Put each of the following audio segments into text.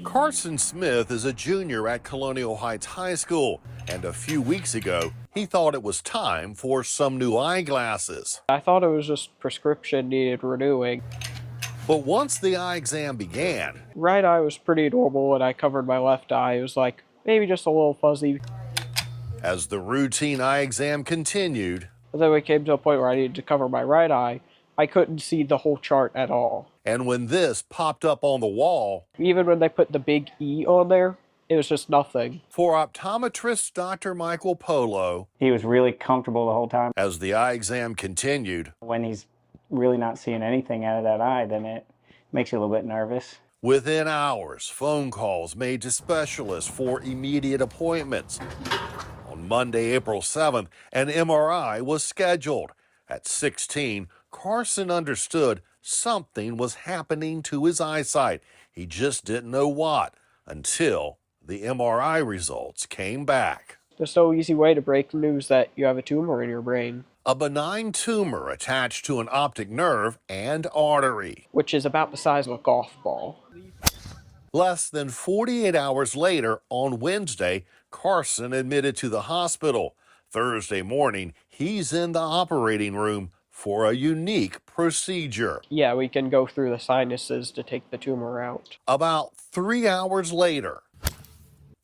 Carson Smith is a junior at Colonial Heights High School, and a few weeks ago, he thought it was time for some new eyeglasses. I thought it was just prescription needed renewing. But once the eye exam began, Right eye was pretty normal and I covered my left eye. It was like maybe just a little fuzzy. as the routine eye exam continued, But then we came to a point where I needed to cover my right eye. I couldn't see the whole chart at all. and when this popped up on the wall, Even when they put the big E on there, it was just nothing. for optometrist Dr. Michael Polo, He was really comfortable the whole time. as the eye exam continued, When he's really not seeing anything out of that eye, then it makes you a little bit nervous. within hours, phone calls made to specialists for immediate appointments. On Monday, April 7th, an MRI was scheduled. At 16, Carson understood something was happening to his eyesight. He just didn't know what until the MRI results came back. There's no easy way to break the news that you have a tumor in your brain, A benign tumor attached to an optic nerve and artery. which is about the size of a golf ball. Less than 48 hours later, on Wednesday, Carson admitted to the hospital. Thursday morning, he's in the operating room for a unique procedure. Yeah, we can go through the sinuses to take the tumor out. About 3 hours later,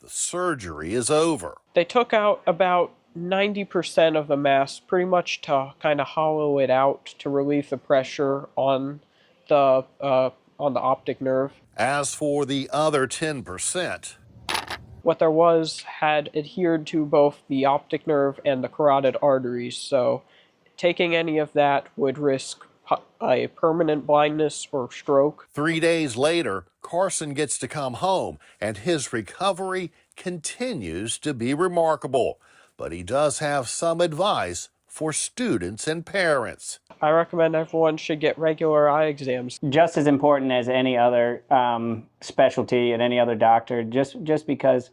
the surgery is over. They took out about 90% of the mass, pretty much to kind of hollow it out to relieve the pressure on the optic nerve. As for the other 10%, What there was had adhered to both the optic nerve and the carotid arteries, so taking any of that would risk a permanent blindness or stroke. 3 days later, Carson gets to come home, and his recovery continues to be remarkable. But he does have some advice for students and parents. I recommend everyone should get regular eye exams. Just as important as any other specialty and any other doctor, just because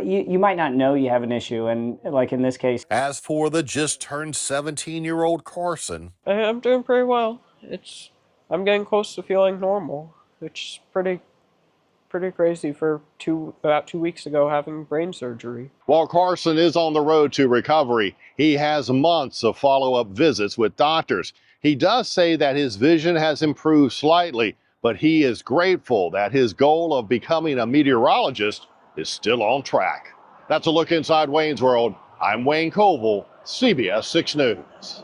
you might not know you have an issue. And like in this case, As for the just turned 17-year-old Carson, I'm doing pretty well. I'm getting close to feeling normal, which is pretty crazy for about 2 weeks ago having brain surgery. while Carson is on the road to recovery, he has months of follow-up visits with doctors. He does say that his vision has improved slightly, but he is grateful that his goal of becoming a meteorologist is still on track. That's a look inside Wayne's World. I'm Wayne Koval, CBS 6 News.